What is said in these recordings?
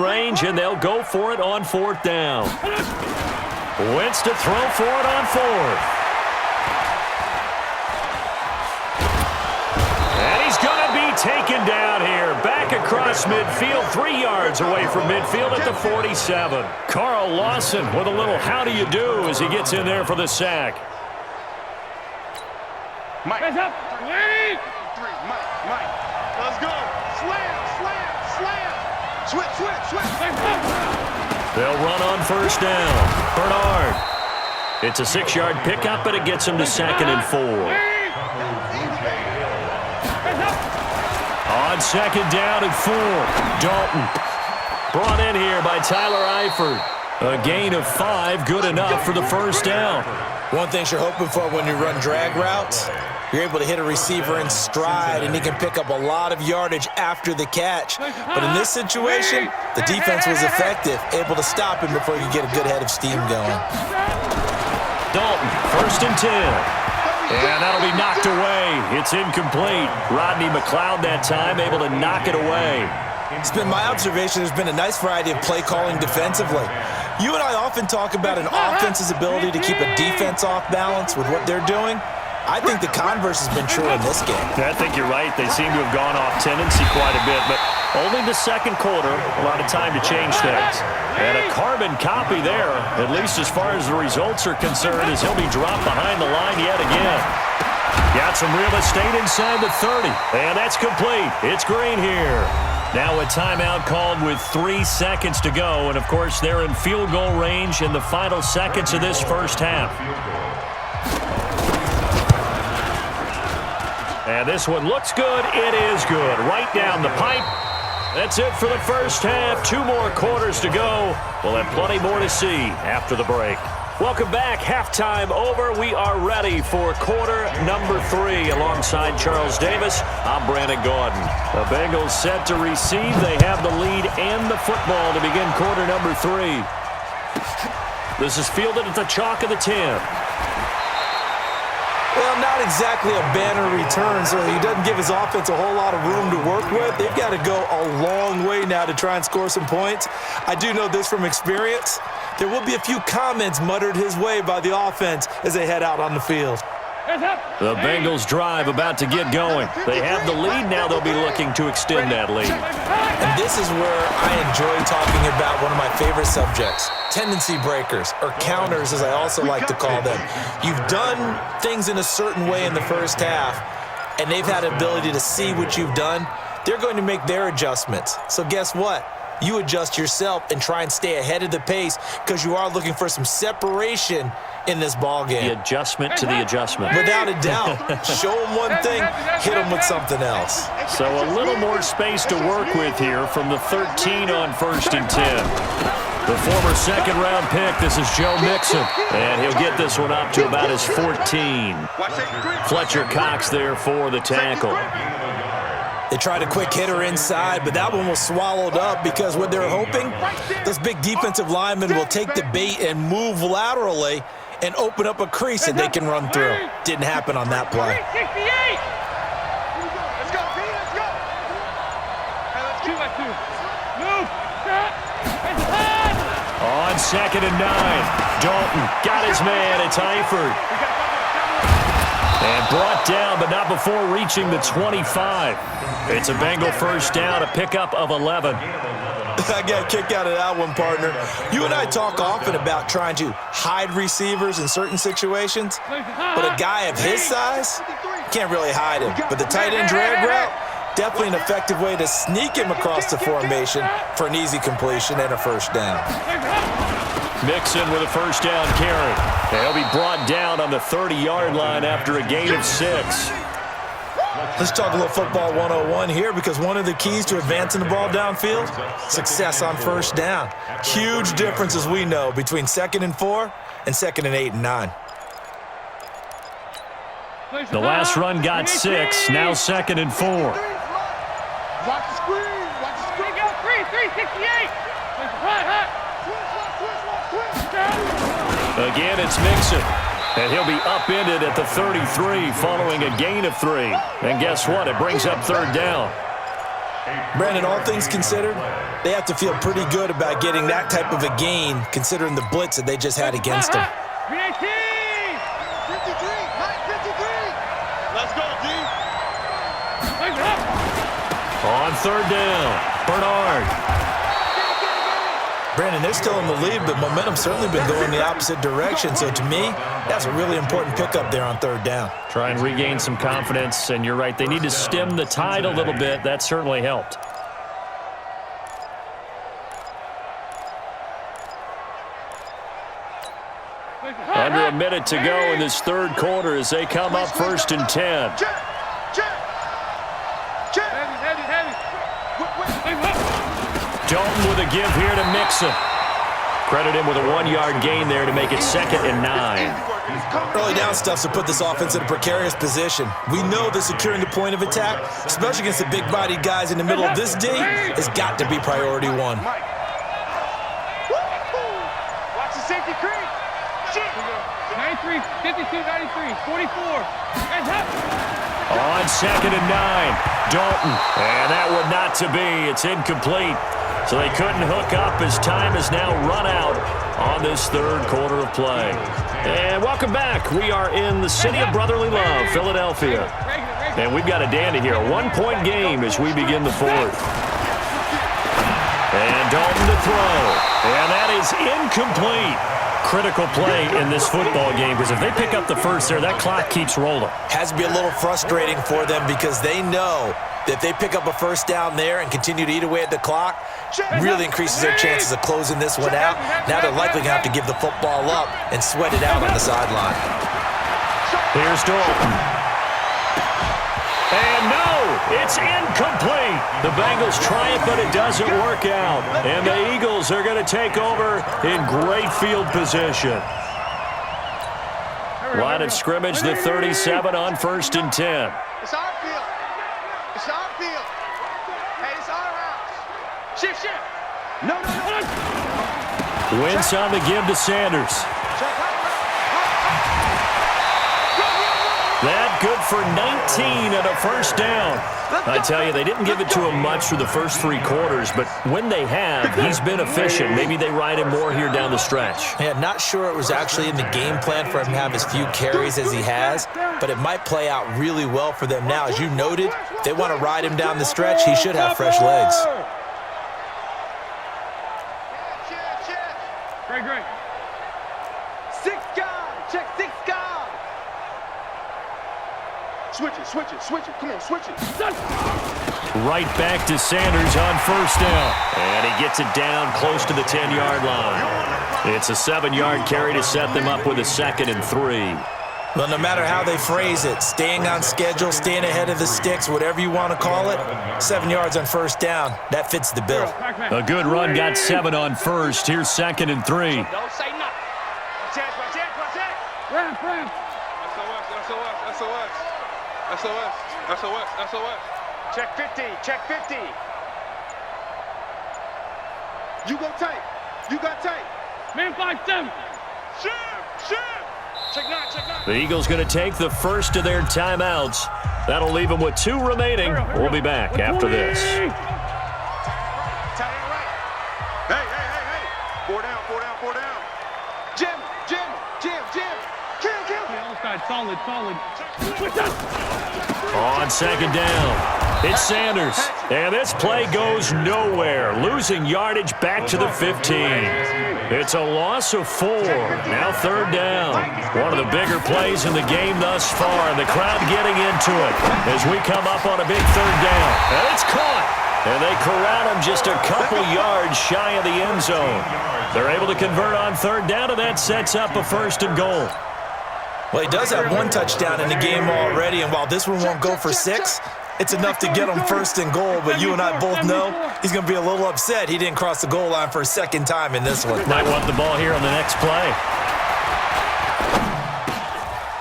range, and they'll go for it on 4th down. Wentz to throw for it on 4th. And he's going to be taken down here. Back across midfield, 3 yards away from midfield at the 47. Carl Lawson with a little how do you do as he gets in there for the sack. Mike. Hands up. Mike. Let's go. Slam. Switch. They'll run on 1st down. Bernard. It's a 6-yard pickup, but it gets him to 2nd and 4. On 2nd down and 4. Dalton. Brought in here by Tyler Eifert. A gain of 5, good enough for the 1st down. One thing you're hoping for when you run drag routes, you're able to hit a receiver in stride, and he can pick up a lot of yardage after the catch. But in this situation, the defense was effective, able to stop him before you get a good head of steam going. Dalton, 1st and 10. And that'll be knocked away. It's incomplete. Rodney McLeod that time able to knock it away. It's been my observation there's been a nice variety of play calling defensively. You and I often talk about an offense's ability to keep a defense off balance with what they're doing. I think the converse has been true in this game. I think you're right. They seem to have gone off tendency quite a bit, but only the 2nd quarter, a lot of time to change things. And a carbon copy there, at least as far as the results are concerned, as he'll be dropped behind the line yet again. Got some real estate inside the 30, and that's complete. It's Green here. Now a timeout called with 3 seconds to go, and of course they're in field goal range in the final seconds of this 1st half. And this one looks good. It is good. Right down the pipe. That's it for the 1st half. 2 more quarters to go. We'll have plenty more to see after the break. Welcome back. Halftime over. We are ready for quarter number 3. Alongside Charles Davis, I'm Brandon Gordon. The Bengals set to receive. They have the lead and the football to begin quarter number 3. This is fielded at the chalk of the 10. Well, not exactly a banner return, so he doesn't give his offense a whole lot of room to work with. They've got to go a long way now to try and score some points. I do know this from experience. There will be a few comments muttered his way by the offense as they head out on the field. The Bengals drive about to get going. They have the lead. Now they'll be looking to extend that lead. And this is where I enjoy talking about one of my favorite subjects, tendency breakers, or counters as I also like to call them. You've done things in a certain way in the 1st half, and they've had the ability to see what you've done. They're going to make their adjustments. So guess what? You adjust yourself and try and stay ahead of the pace because you are looking for some separation in this ball game. The adjustment to the adjustment. Without a doubt. Show them one thing, hit them with something else. So a little more space to work with here from the 13 on 1st and 10. The former 2nd-round pick, this is Joe Mixon. And he'll get this one up to about his 14. Fletcher Cox there for the tackle. They tried a quick hitter inside, but that one was swallowed up because what they're hoping, those big defensive linemen will take the bait and move laterally and open up a crease that they can run through. Didn't happen on that play. On 2nd and 9, Dalton got his man. It's Eifert. And brought down, but not before reaching the 25. It's a Bengal 1st down, a pickup of 11. I got a kick out of that one, partner. You and I talk often about trying to hide receivers in certain situations, but a guy of his size can't really hide him. But the tight end drag route, definitely an effective way to sneak him across the formation for an easy completion and a 1st down. Mixon with a 1st down carry. He'll be brought down on the 30-yard line after a gain of 6. Let's talk a little football 101 here because one of the keys to advancing the ball downfield, success on 1st down. Huge difference, as we know, between 2nd and 4 and 2nd and 8 and 9. The last run got 6, now 2nd and 4. Watch the screen. Watch the screen. Go 368. Again, it's Mixon. And he'll be upended at the 33 following a gain of 3. And guess what? It brings up 3rd down. Brandon, all things considered, they have to feel pretty good about getting that type of a gain considering the blitz that they just had against them. 53, 53. Let's go, D. On third down, Bernard. Brandon, they're still in the lead, but momentum's certainly been going the opposite direction. So to me, that's a really important pickup there on third down. Try and regain some confidence, and you're right, they need to stem the tide a little bit. That certainly helped. Under a minute to go in this third quarter as they come up 1st and 10. Dalton with a give here to Mixon. Credit him with a 1-yard gain there to make it 2nd and 9. Early down stuff to put this offense in a precarious position. We know that securing the point of attack, especially against the big-bodied guys in the middle of this D, has got to be priority one. Watch the safety creep. 93, 52, 93, 44. On 2nd and 9, Dalton. And that would not to be. It's incomplete. So they couldn't hook up as time has now run out on this third quarter of play. And welcome back. We are in the city of brotherly love, Philadelphia. And we've got a dandy here. A 1-point game as we begin the fourth. And Dalton to throw. And that is incomplete. Critical play in this football game because if they pick up the first there, that clock keeps rolling. Has to be a little frustrating for them because they know that if they pick up a first down there and continue to eat away at the clock, really increases their chances of closing this one out. Now they're likely going to have to give the football up and sweat it out on the sideline. Here's Dalton. And no, it's incomplete. The Bengals try it, but it doesn't work out. And the Eagles are going to take over in great field position. Line of scrimmage, the 37 on 1st and 10. It's our field. It's our field. Hey, it's our house. Shift. No. Wentz on the give to Sanders. That good for 19 and a first down. I tell you, they didn't give it to him much for the first 3 quarters, but when they have, he's been efficient. Maybe they ride him more here down the stretch. Yeah, not sure it was actually in the game plan for him to have as few carries as he has, but it might play out really well for them now. As you noted, if they want to ride him down the stretch, he should have fresh legs. Great. 6 guys. Check 6 guys. Switch it. Come on, switch it. Right back to Sanders on first down. And he gets it down close to the 10-yard line. It's a 7-yard carry to set them up with a 2nd and 3. Well, no matter how they phrase it, staying on schedule, staying ahead of the sticks, whatever you want to call it, 7 yards on first down, that fits the bill. A good run got 7 on first. Here's 2nd and 3. Don't say nothing. Watch it. Ramp. SOS. Check 50. You go tight. You got tight. Man 5-7. Shift. Check 9. The Eagles going to take the first of their timeouts. That'll leave them with 2 remaining. We'll be back after this. Tight end right. Hey. 4 down. Jim. Kill. Solid. On 2nd down, it's Sanders. And this play goes nowhere. Losing yardage back to the 15. It's a loss of 4. Now 3rd down. One of the bigger plays in the game thus far. And the crowd getting into it as we come up on a big 3rd down. And it's caught. And they corral him just a couple yards shy of the end zone. They're able to convert on 3rd down, and that sets up a 1st and goal. Well, he does have 1 touchdown in the game already, and while this one won't go for 6, it's enough to get him 1st and goal. But you and I both know he's going to be a little upset he didn't cross the goal line for a 2nd time in this one. Might want the ball here on the next play.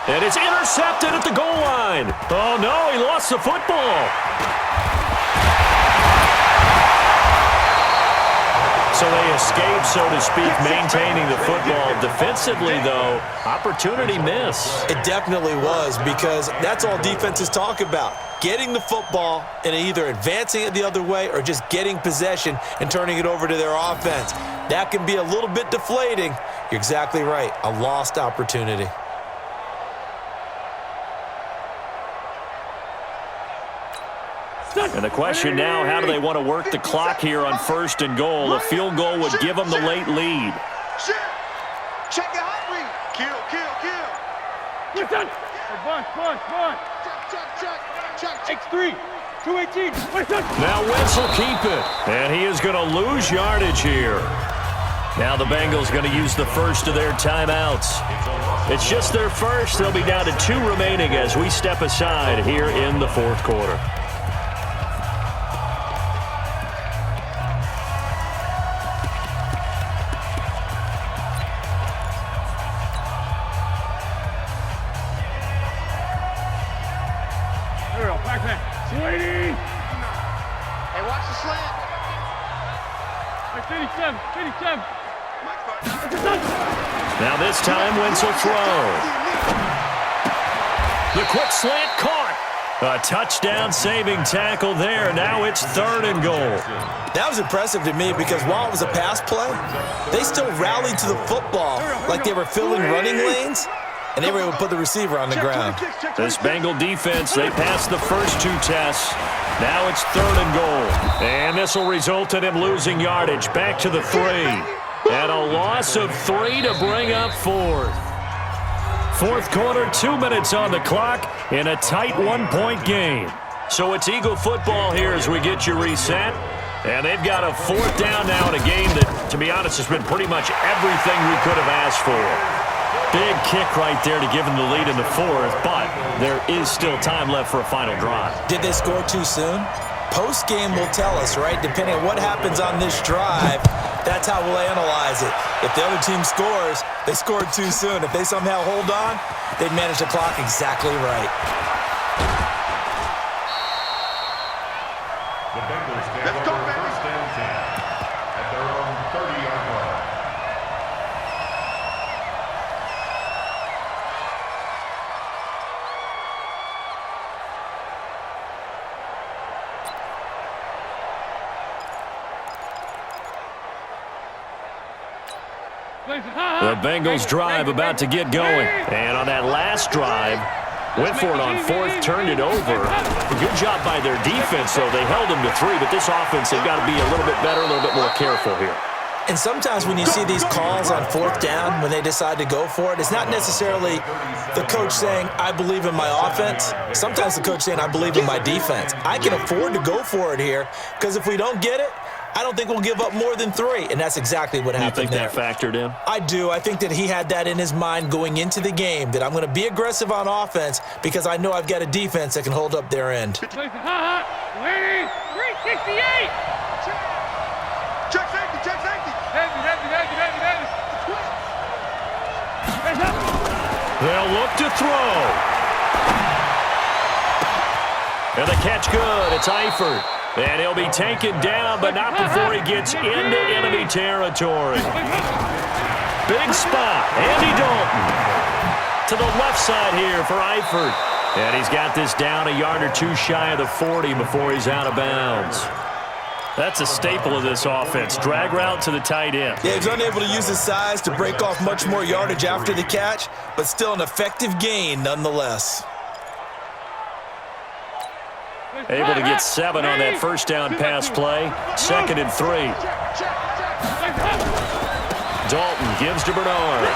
And it's intercepted at the goal line. Oh, no, he lost the football. So they escape, so to speak, maintaining the football. Defensively, though, opportunity miss. It definitely was, because that's all defenses talk about. Getting the football and either advancing it the other way or just getting possession and turning it over to their offense. That can be a little bit deflating. You're exactly right. A lost opportunity. And the question now, how do they want to work the clock here on 1st and goal? A field goal would give them the late lead. Check the hot read. Kill. Listen. Check. X3. 218. Listen. Now Wentz will keep it. And he is going to lose yardage here. Now the Bengals going to use the first of their timeouts. It's just their first. They'll be down to 2 remaining as we step aside here in the 4th quarter. Sweetie! Hey, watch the slant. 57. Now this time, Wentz will throw. The quick slant caught. A touchdown-saving tackle there. Now it's 3rd and goal. That was impressive to me because while it was a pass play, they still rallied to the football like they were filling running lanes, and they were able to put the receiver on the ground. This Bengal defense, they passed the first 2 tests. Now it's 3rd and goal. And this will result in him losing yardage. Back to the 3. And a loss of 3 to bring up 4th. 4th quarter, 2 minutes on the clock in a tight 1-point game. So it's Eagle football here as we get you reset. And they've got a 4th down now in a game that, to be honest, has been pretty much everything we could have asked for. Big kick right there to give them the lead in the 4th, but there is still time left for a final drive. Did they score too soon? Post-game will tell us, right? Depending on what happens on this drive, that's how we'll analyze it. If the other team scores, they scored too soon. If they somehow hold on, they'd manage the clock exactly right. The Bengals stand over first and 10 at their own 30-yard line. The Bengals drive about to get going. And on that last drive, went for it on 4th, turned it over. A good job by their defense, though. They held them to 3, but this offense, they've got to be a little bit better, a little bit more careful here. And sometimes when you see these calls on 4th down, when they decide to go for it, it's not necessarily the coach saying, I believe in my offense. Sometimes the coach saying, I believe in my defense. I can afford to go for it here, because if we don't get it, I don't think we'll give up more than 3, and that's exactly what happened there. You think that factored in? I do. I think that he had that in his mind going into the game, that I'm going to be aggressive on offense because I know I've got a defense that can hold up their end. 368. Check safety. They'll look to throw. And the catch good. It's Eifert. And he'll be taken down, but not before he gets into enemy territory. Big spot. Andy Dalton to the left side here for Eifert. And he's got this down a yard or 2 shy of the 40 before he's out of bounds. That's a staple of this offense. Drag route to the tight end. Yeah, he's unable to use his size to break off much more yardage after the catch, but still an effective gain nonetheless. Able to get 7 on that first down pass play. 2nd and 3. Dalton gives to Bernard.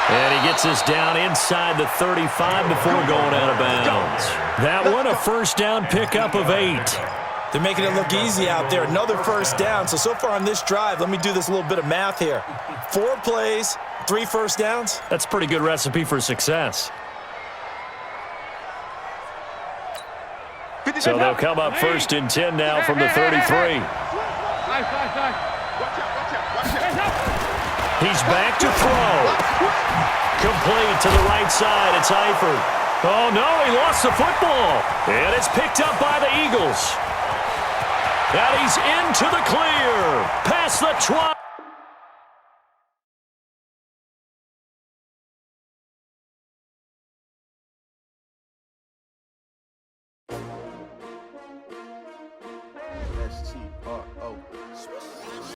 And he gets this down inside the 35 before going out of bounds. That one a first down pickup of 8. They're making it look easy out there. Another first down. So far on this drive, let me do this little bit of math here. 4 plays, 3 first downs. That's a pretty good recipe for success. So they'll come up 1st and 10 now from the 33. He's back to throw. Complete to the right side. It's Eifert. Oh, no, he lost the football. And it's picked up by the Eagles. And he's into the clear. Pass across the 20.